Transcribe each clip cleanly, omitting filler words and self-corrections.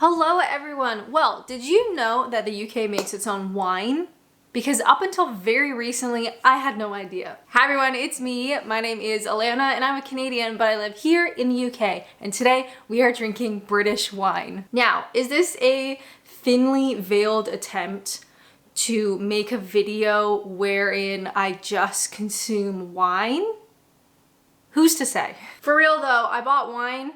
Hello everyone! Well, did you know that the UK makes its own wine? Because up until very recently, I had no idea. Hi everyone, it's me. My name is Alanna and I'm a Canadian, but I live here in the UK. And today we are drinking British wine. Now, is this a thinly veiled attempt to make a video wherein I just consume wine? Who's to say? For real though, I bought wine.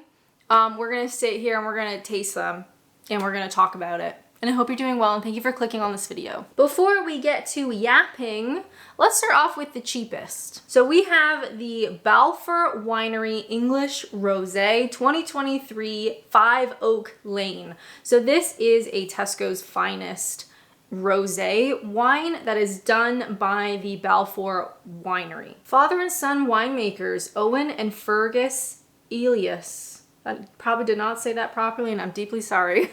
We're gonna sit here and we're gonna taste them and we're gonna talk about it. And I hope you're doing well and thank you for clicking on this video. Before we get to yapping, let's start off with the cheapest. So we have the Balfour Winery English Rosé 2023 5 Oak Lane. So this is a Tesco's Finest rosé wine that is done by the Balfour Winery. Father and son winemakers Owen and Fergus Elias. I probably did not say that properly and I'm deeply sorry.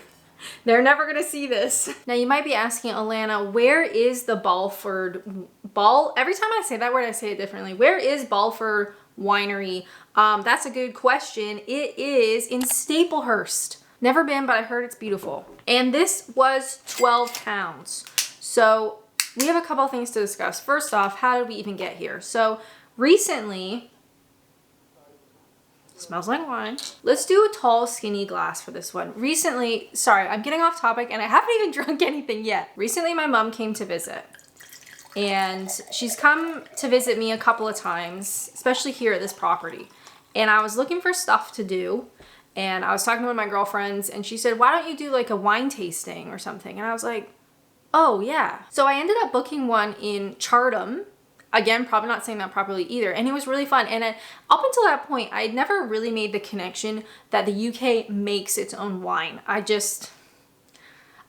They're never gonna see this. Now you might be asking, Alanna, where is the every time I say that word I say it differently. Where is Balfour Winery? That's a good question. It is in Staplehurst. Never been, but I heard it's beautiful. And this was 12 pounds. So we have a couple of things to discuss. First off, how did we even get here? So recently, smells like wine. Let's do a tall, skinny glass for this one. Recently, sorry, I'm getting off topic and I haven't even drunk anything yet. Recently, my mom came to visit and she's come to visit me a couple of times, especially here at this property. And I was looking for stuff to do and I was talking to one of my girlfriends and she said, why don't you do like a wine tasting or something? And I was like, oh yeah. So I ended up booking one in Chartham. Again, probably not saying that properly either. And it was really fun. And up until that point, I had never really made the connection that the UK makes its own wine.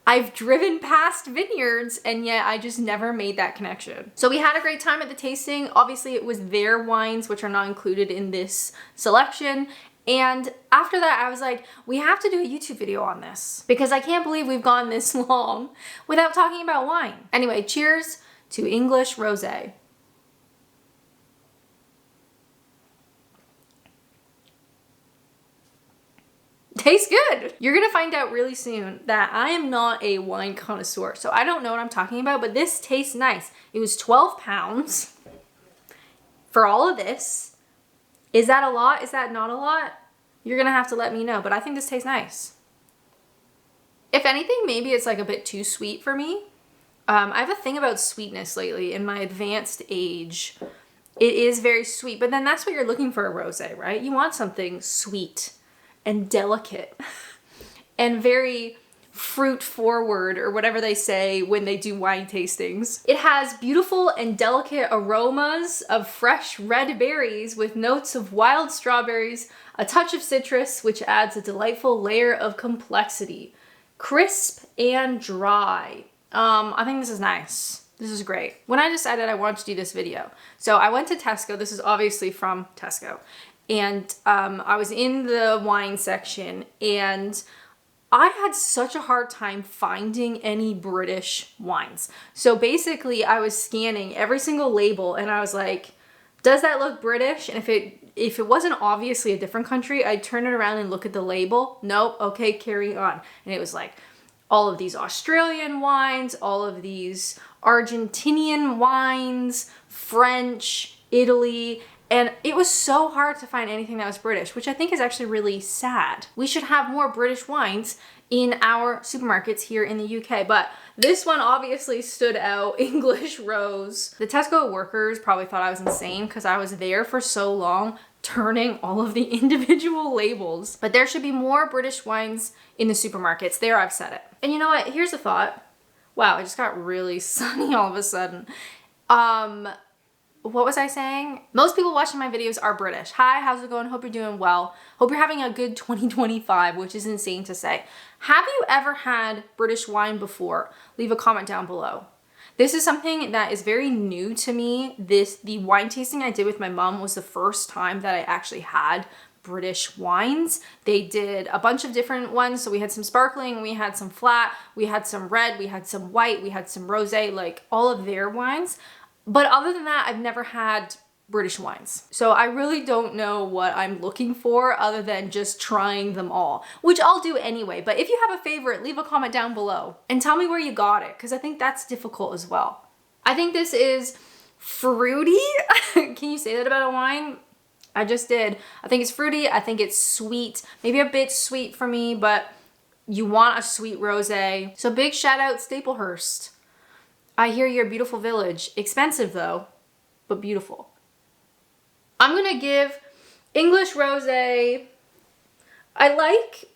I've driven past vineyards and yet I just never made that connection. So we had a great time at the tasting. Obviously it was their wines, which are not included in this selection. And after that, I was like, we have to do a YouTube video on this because I can't believe we've gone this long without talking about wine. Anyway, cheers to English Rosé. Tastes good. You're gonna find out really soon that I am not a wine connoisseur, so I don't know what I'm talking about, but this tastes nice. It was 12 pounds for all of this. Is that a lot? Is that not a lot? You're gonna have to let me know, but I think this tastes nice. If anything, maybe it's like a bit too sweet for me. I have a thing about sweetness lately in my advanced age. It is very sweet, but then that's what you're looking for a rosé, right? You want something sweet and delicate and very fruit forward or whatever they say when they do wine tastings. It has beautiful and delicate aromas of fresh red berries with notes of wild strawberries, a touch of citrus, which adds a delightful layer of complexity. Crisp and dry. I think this is nice. This is great. When I decided I wanted to do this video, so I went to Tesco. This is obviously from Tesco. And I was in the wine section and I had such a hard time finding any British wines. So basically I was scanning every single label and I was like, does that look British? And if it wasn't obviously a different country, I'd turn it around and look at the label. Nope, okay, carry on. And it was like all of these Australian wines, all of these Argentinian wines, French, Italy. And it was so hard to find anything that was British, which I think is actually really sad. We should have more British wines in our supermarkets here in the UK, but this one obviously stood out, English Rose. The Tesco workers probably thought I was insane because I was there for so long turning all of the individual labels. But there should be more British wines in the supermarkets. There, I've said it. And you know what? Here's a thought. Wow, it just got really sunny all of a sudden. What was I saying? Most people watching my videos are British. Hi, how's it going? Hope you're doing well. Hope you're having a good 2025, which is insane to say. Have you ever had British wine before? Leave a comment down below. This is something that is very new to me. The wine tasting I did with my mom was the first time that I actually had British wines. They did a bunch of different ones. So we had some sparkling, we had some flat, we had some red, we had some white, we had some rosé, like all of their wines. But other than that, I've never had British wines. So I really don't know what I'm looking for other than just trying them all, which I'll do anyway. But if you have a favorite, leave a comment down below and tell me where you got it, because I think that's difficult as well. I think this is fruity. Can you say that about a wine? I just did. I think it's fruity. I think it's sweet. Maybe a bit sweet for me, but you want a sweet rosé. So big shout out Staplehurst. I hear you're a beautiful village. Expensive though, but beautiful. I'm gonna give English rosé. I like,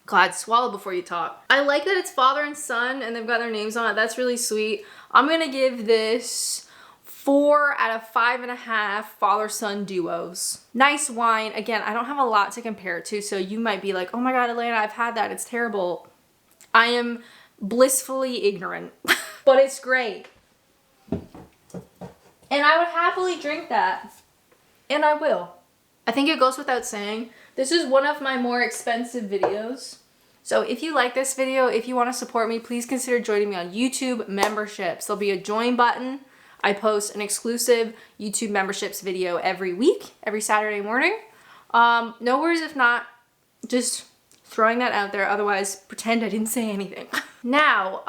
God, swallow before you talk. I like that it's father and son and they've got their names on it. That's really sweet. I'm gonna give this 4 out of 5.5 father-son duos. Nice wine. Again, I don't have a lot to compare it to, so you might be like, oh my God, Alanna, I've had that. It's terrible. I am blissfully ignorant, but it's great. And I would happily drink that. And I will. I think it goes without saying, this is one of my more expensive videos. So if you like this video, if you want to support me, please consider joining me on YouTube memberships. There'll be a join button. I post an exclusive YouTube memberships video every week, every Saturday morning. No worries if not, just throwing that out there. Otherwise, pretend I didn't say anything. Now,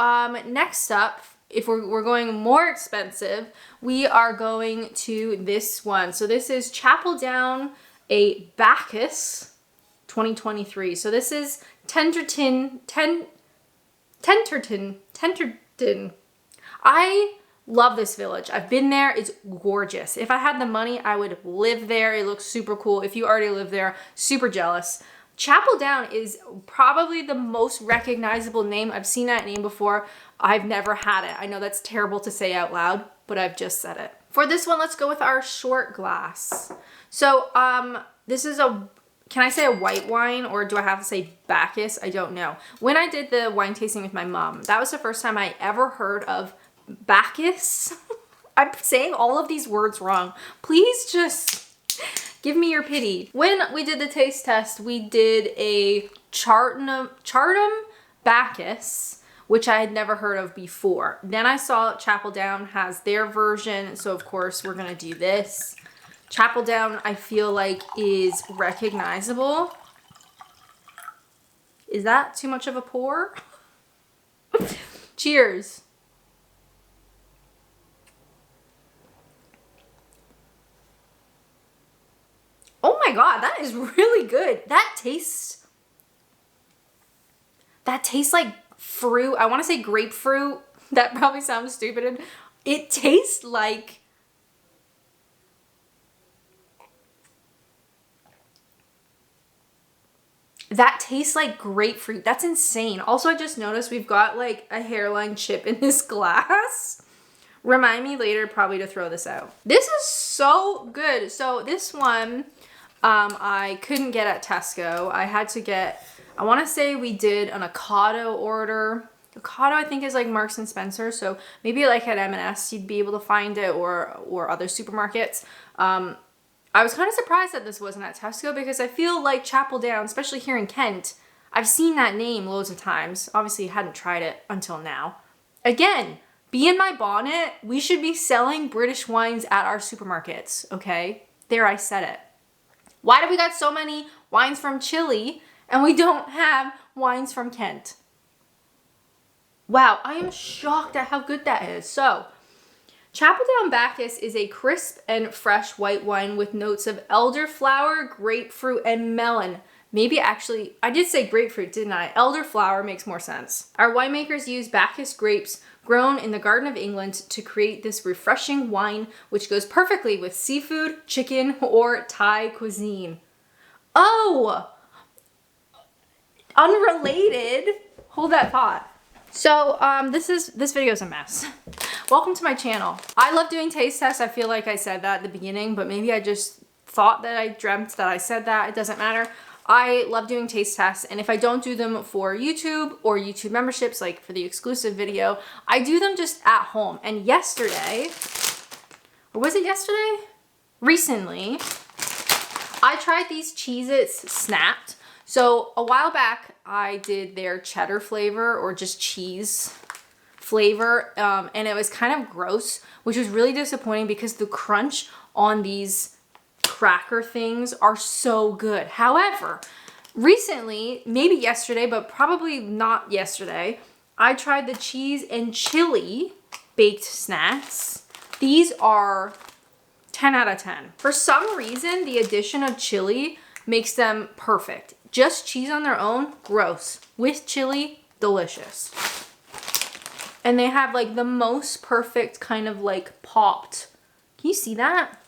next up, if we're going more expensive, we are going to this one. So this is Chapel Down, a Bacchus 2023. So this is Tenterton. I love this village. I've been there. It's gorgeous. If I had the money, I would live there. It looks super cool. If you already live there, super jealous. Chapel Down is probably the most recognizable name. I've seen that name before. I've never had it. I know that's terrible to say out loud, but I've just said it. For this one, let's go with our short glass. So this is a, can I say a white wine or do I have to say Bacchus? I don't know. When I did the wine tasting with my mom, that was the first time I ever heard of Bacchus. I'm saying all of these words wrong. Please just give me your pity. When we did the taste test, we did a Chartum Bacchus, which I had never heard of before. Then I saw Chapel Down has their version, so of course we're gonna do this. Chapel Down, I feel like, is recognizable. Is that too much of a pour? Cheers. Oh my God, that is really good. That tastes like fruit. I want to say grapefruit. That probably sounds stupid. It tastes like grapefruit. That's insane. Also, I just noticed we've got like a hairline chip in this glass. Remind me later probably to throw this out. This is so good. So this one I couldn't get at Tesco. I had to get, I want to say we did an Ocado order. Ocado I think is like Marks and Spencer, so maybe like at M&S you'd be able to find it, or other supermarkets. I was kind of surprised that this wasn't at Tesco because I feel like Chapel Down, especially here in Kent, I've seen that name loads of times. Obviously hadn't tried it until now. Again, be in my bonnet. We should be selling British wines at our supermarkets, okay? There, I said it. Why do we got so many wines from Chile and we don't have wines from Kent? Wow, I am shocked at how good that is. So, Chapel Down Bacchus is a crisp and fresh white wine with notes of elderflower, grapefruit, and melon. Maybe actually, I did say grapefruit, didn't I? Elderflower makes more sense. Our winemakers use Bacchus grapes grown in the Garden of England to create this refreshing wine, which goes perfectly with seafood, chicken, or Thai cuisine. Oh! Unrelated. Hold that thought. So, this video is a mess. Welcome to my channel. I love doing taste tests. I feel like I said that at the beginning, but maybe I just thought that I dreamt that I said that. It doesn't matter. I love doing taste tests, and if I don't do them for YouTube or YouTube memberships, like for the exclusive video, I do them just at home. And yesterday, or was it yesterday? Recently, I tried these Cheez-Its Snapped. So a while back, I did their cheddar flavor or just cheese flavor, and it was kind of gross, which was really disappointing because the crunch on these cracker things are so good. However, recently, maybe yesterday, but probably not yesterday, I tried the cheese and chili baked snacks. These are 10 out of 10. For some reason, the addition of chili makes them perfect. Just cheese on their own, gross. With chili, delicious. And they have like the most perfect kind of like popped. Can you see that?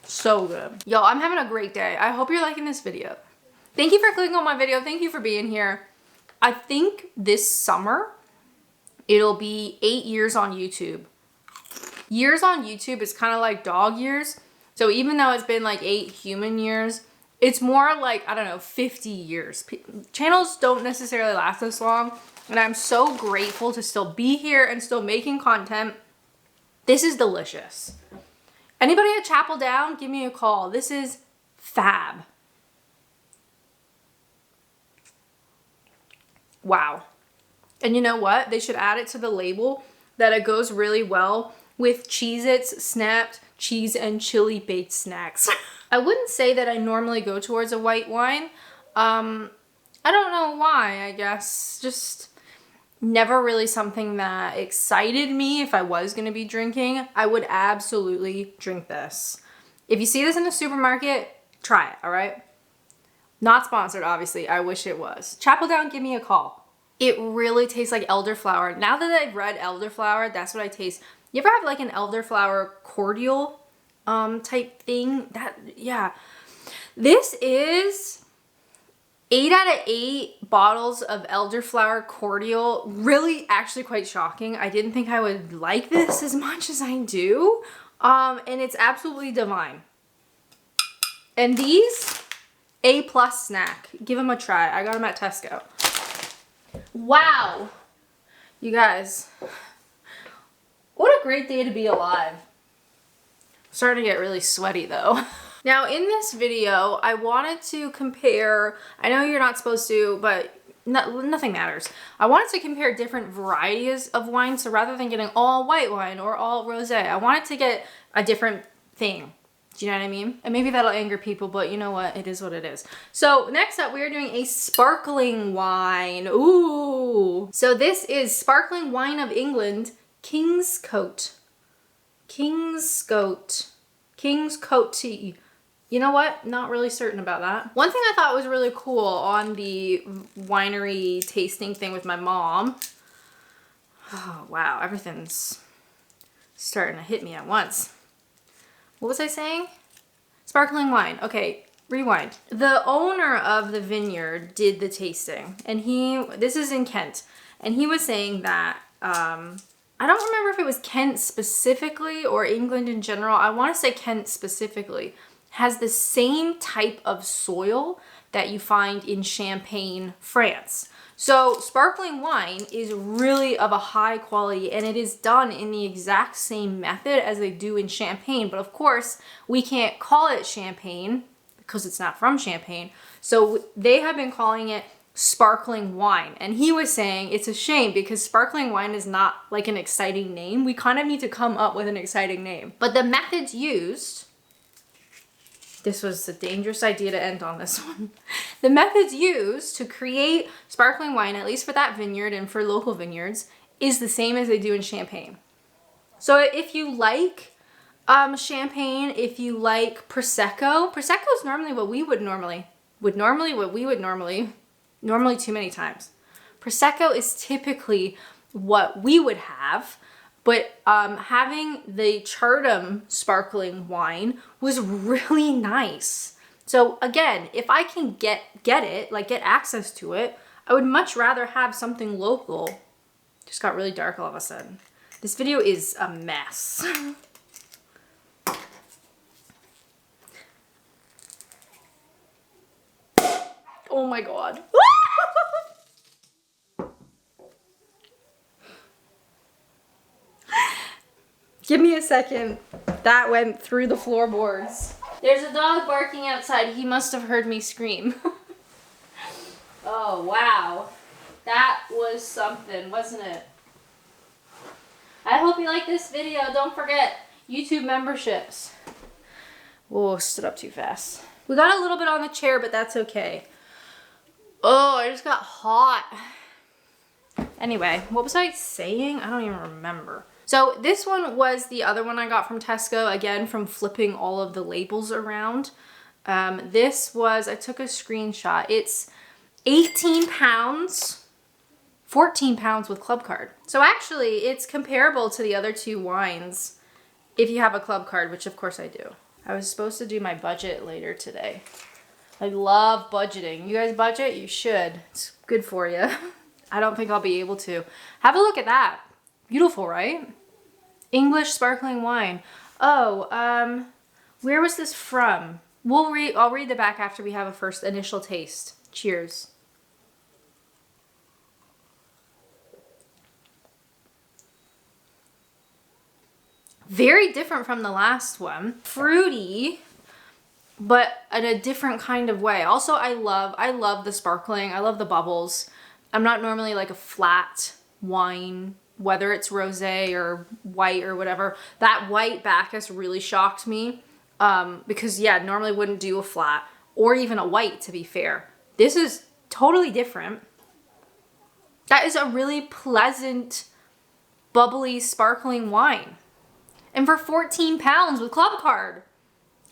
So good. Yo, I'm having a great day. I hope you're liking this video. Thank you for clicking on my video. Thank you for being here. I think this summer, it'll be 8 years on YouTube. Years on YouTube is kind of like dog years. So even though it's been like 8 human years, it's more like, I don't know, 50 years. Channels don't necessarily last this long. And I'm so grateful to still be here and still making content. This is delicious. Anybody at Chapel Down, give me a call. This is fab. Wow. And you know what? They should add it to the label that it goes really well with Cheez-Its snapped cheese and chili baked snacks. I wouldn't say that I normally go towards a white wine. I don't know why, I guess. Just never really something that excited me. If I was going to be drinking, I would absolutely drink this. If you see this in the supermarket, try it, all right? Not sponsored, obviously. I wish it was. Chapel Down, give me a call. It really tastes like elderflower. Now that I've read elderflower, that's what I taste. You ever have like an elderflower cordial type thing? Yeah. This is 8 out of 8 bottles of elderflower cordial. Really, actually quite shocking. I didn't think I would like this as much as I do. And it's absolutely divine. And these, A+ snack. Give them a try. I got them at Tesco. Wow. You guys, what a great day to be alive. I'm starting to get really sweaty though. Now in this video, I wanted to compare, I know you're not supposed to, but nothing matters. I wanted to compare different varieties of wine. So rather than getting all white wine or all rosé, I wanted to get a different thing. Do you know what I mean? And maybe that'll anger people, but you know what? It is what it is. So next up, we are doing a sparkling wine. Ooh. So this is Sparkling Wine of England, Kingscote. Kingscote tea. You know what? Not really certain about that. One thing I thought was really cool on the winery tasting thing with my mom. Oh, wow. Everything's starting to hit me at once. What was I saying? Sparkling wine. Okay, rewind. The owner of the vineyard did the tasting, and this is in Kent, and he was saying that, I don't remember if it was Kent specifically or England in general. I want to say Kent specifically has the same type of soil that you find in Champagne, France. So sparkling wine is really of a high quality, and it is done in the exact same method as they do in Champagne. But of course, we can't call it Champagne because it's not from Champagne. So they have been calling it sparkling wine. And he was saying it's a shame because sparkling wine is not like an exciting name. We kind of need to come up with an exciting name. But the methods used, this was a dangerous idea to end on this one. The methods used to create sparkling wine, at least for that vineyard and for local vineyards, is the same as they do in Champagne. So if you like Champagne, if you like Prosecco is normally what we would normally too many times. Prosecco is typically what we would have. But having the Chartum sparkling wine was really nice. So again, if I can get it, like get access to it, I would much rather have something local. Just got really dark all of a sudden. This video is a mess. Oh my God. Give me a second. That went through the floorboards. There's a dog barking outside. He must have heard me scream. Oh, wow. That was something, wasn't it? I hope you like this video. Don't forget YouTube memberships. Whoa, stood up too fast. We got a little bit on the chair, but that's okay. Oh, I just got hot. Anyway, what was I saying? I don't even remember. So this one was the other one I got from Tesco, again, from flipping all of the labels around. This was, I took a screenshot. It's 18 pounds, 14 pounds with club card. So actually it's comparable to the other two wines if you have a club card, which of course I do. I was supposed to do my budget later today. I love budgeting. You guys budget? You should. It's good for you. I don't think I'll be able to. Have a look at that. Beautiful, right? English sparkling wine. Oh, where was this from? I'll read the back after we have a first initial taste. Cheers. Very different from the last one. Fruity, but in a different kind of way. Also, I love the sparkling. I love the bubbles. I'm not normally like a flat wine, whether it's rosé or white or whatever. That white Bacchus really shocked me because yeah, normally wouldn't do a flat or even a white, to be fair. This is totally different. That is a really pleasant, bubbly, sparkling wine. And for 14 pounds with club card.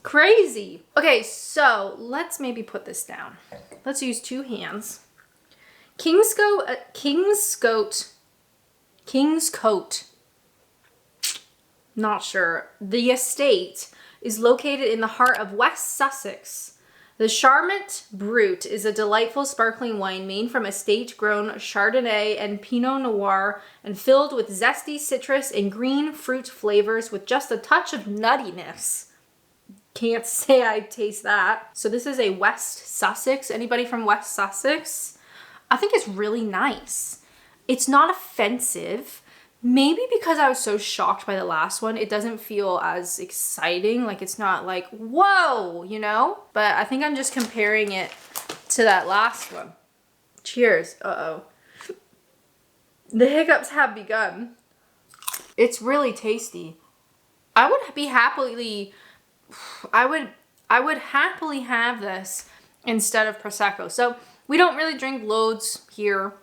Crazy. Okay, so let's maybe put this down. Let's use two hands. Kingscote. Not sure. The estate is located in the heart of West Sussex. The Charmant Brut is a delightful sparkling wine made from estate-grown Chardonnay and Pinot Noir and filled with zesty citrus and green fruit flavors with just a touch of nuttiness. Can't say I taste that. So this is a West Sussex. Anybody from West Sussex? I think it's really nice. It's not offensive. Maybe because I was so shocked by the last one, it doesn't feel as exciting. Like it's not like, whoa, you know? But I think I'm just comparing it to that last one. Cheers. Uh-oh. The hiccups have begun. It's really tasty. I would happily have this instead of Prosecco. So we don't really drink loads here,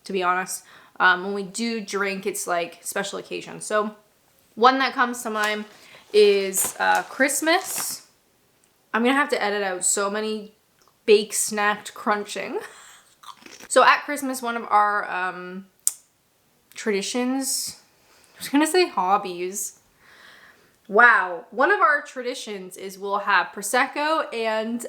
to be honest. When we do drink, it's like special occasions. So one that comes to mind is Christmas. I'm gonna have to edit out so many bake snacked crunching. So at Christmas, one of our traditions, I was gonna say hobbies. Wow, one of our traditions is we'll have Prosecco and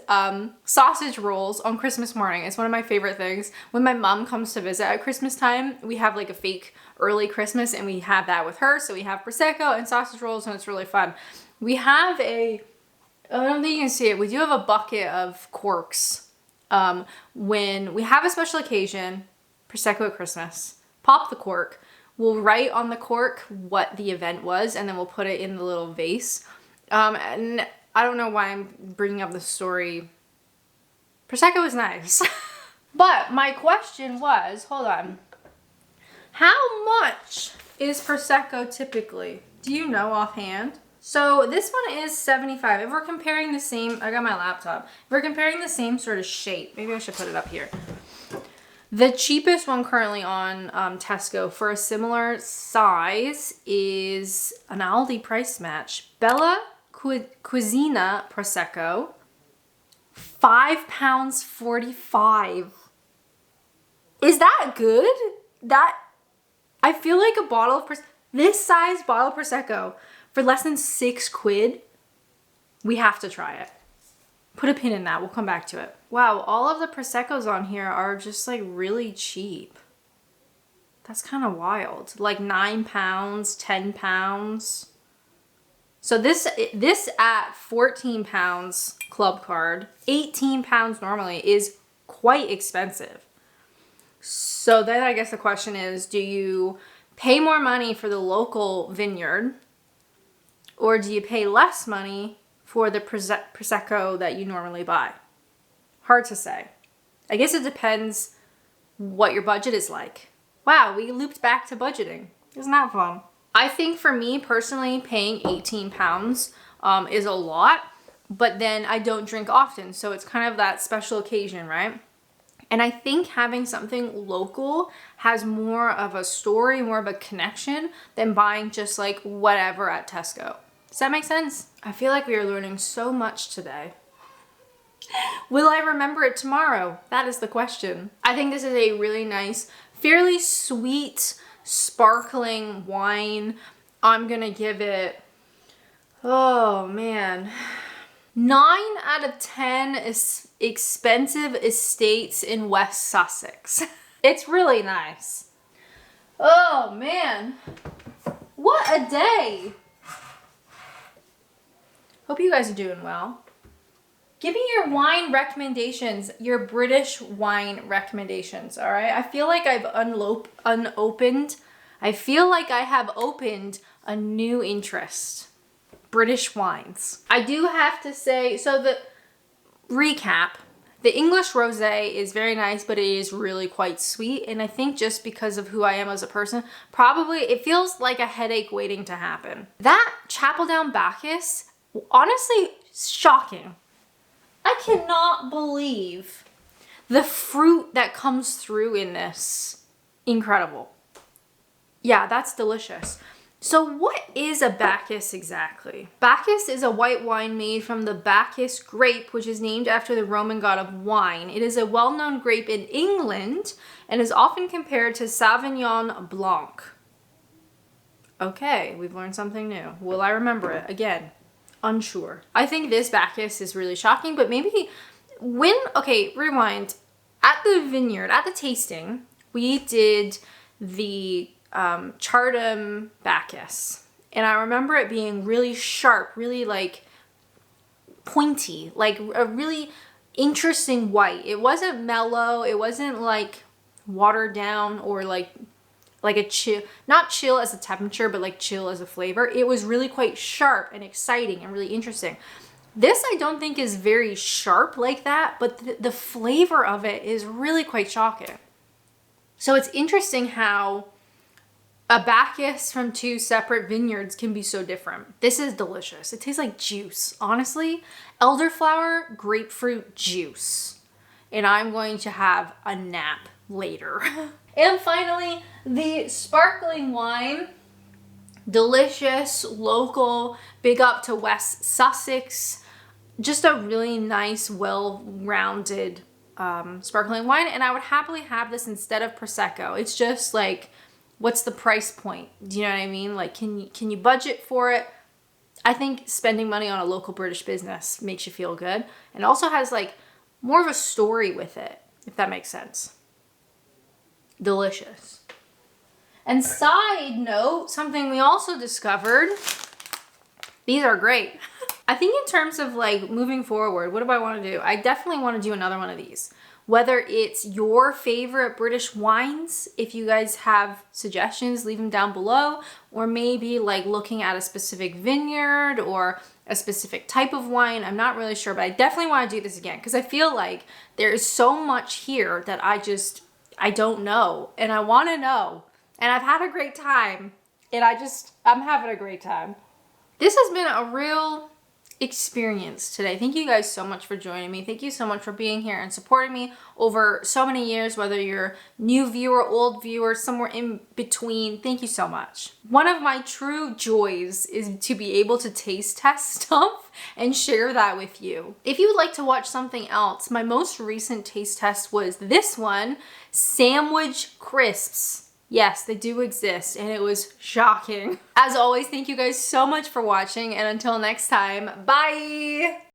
sausage rolls on Christmas morning. It's one of my favorite things. When my mom comes to visit at Christmas time, we have like a fake early Christmas and we have that with her. So we have Prosecco and sausage rolls and it's really fun. We have I don't think you can see it, we do have a bucket of corks. When we have a special occasion, Prosecco at Christmas, pop the cork. We'll write on the cork what the event was, and then we'll put it in the little vase. And I don't know why I'm bringing up the story. Prosecco is nice. But my question was, hold on. How much is Prosecco typically? Do you know offhand? So this one is 75. If we're comparing the same, I got my laptop. If we're comparing the same sort of shape, maybe I should put it up here. The cheapest one currently on Tesco for a similar size is an Aldi price match. Bella Cucina Prosecco, £5.45. Is that good? I feel like a bottle of this size bottle of Prosecco for less than £6. We have to try it. Put a pin in that. We'll come back to it. Wow, all of the Proseccos on here are just like really cheap. That's kind of wild. Like £9, £10. So this at £14 club card, £18 normally is quite expensive. So then I guess the question is, do you pay more money for the local vineyard or do you pay less money for the Prosecco that you normally buy? Hard to say. I guess it depends what your budget is like. Wow, we looped back to budgeting. Isn't that fun? I think for me personally, paying 18 pounds is a lot, but then I don't drink often. So it's kind of that special occasion, right? And I think having something local has more of a story, more of a connection than buying just like whatever at Tesco. Does that make sense? I feel like we are learning so much today. Will I remember it tomorrow? That is the question. I think this is a really nice, fairly sweet, sparkling wine. I'm gonna give it, oh man, 9 out of 10 expensive estates in West Sussex. It's really nice. Oh man, what a day. Hope you guys are doing well. Give me your wine recommendations, your British wine recommendations, all right? I feel like I've unopened. I feel like I have opened a new interest. British wines. I do have to say, so the recap, the English rosé is very nice, but it is really quite sweet. And I think just because of who I am as a person, probably it feels like a headache waiting to happen. That Chapeldown Bacchus, honestly, shocking. I cannot believe the fruit that comes through in this. Incredible. Yeah, that's delicious. So what is a Bacchus exactly? Bacchus is a white wine made from the Bacchus grape, which is named after the Roman god of wine. It is a well-known grape in England and is often compared to Sauvignon Blanc. Okay, we've learned something new. Will I remember it? Again, unsure. I think this Bacchus is really shocking, but maybe okay, rewind. At the vineyard, at the tasting, we did the Chardonnay Bacchus, and I remember it being really sharp, really like pointy, like a really interesting white. It wasn't mellow, it wasn't like watered down or like a chill, not chill as a temperature, but like chill as a flavor. It was really quite sharp and exciting and really interesting. This I don't think is very sharp like that, but the flavor of it is really quite shocking. So it's interesting how a Bacchus from 2 separate vineyards can be so different. This is delicious. It tastes like juice. Honestly, elderflower, grapefruit juice. And I'm going to have a nap later. And finally, the sparkling wine. Delicious, local, big up to West Sussex. Just a really nice, well-rounded sparkling wine. And I would happily have this instead of Prosecco. It's just like, what's the price point? Do you know what I mean? Like, can you budget for it? I think spending money on a local British business makes you feel good. And also has like more of a story with it, if that makes sense. Delicious. And side note, something we also discovered, these are great. I think in terms of like moving forward, what do I want to do? I definitely want to do another one of these. Whether it's your favorite British wines, if you guys have suggestions, leave them down below. Or maybe like looking at a specific vineyard or a specific type of wine. I'm not really sure, but I definitely want to do this again because I feel like there is so much here that I don't know and I want to know. And I've had a great time and I'm having a great time. This has been a real experience today. Thank you guys so much for joining me. Thank you so much for being here and supporting me over so many years, whether you're new viewer, old viewer, somewhere in between. Thank you so much. One of my true joys is to be able to taste test stuff and share that with you. If you would like to watch something else, my most recent taste test was this one, sandwich crisps. Yes, they do exist, and it was shocking. As always, thank you guys so much for watching, and until next time, bye!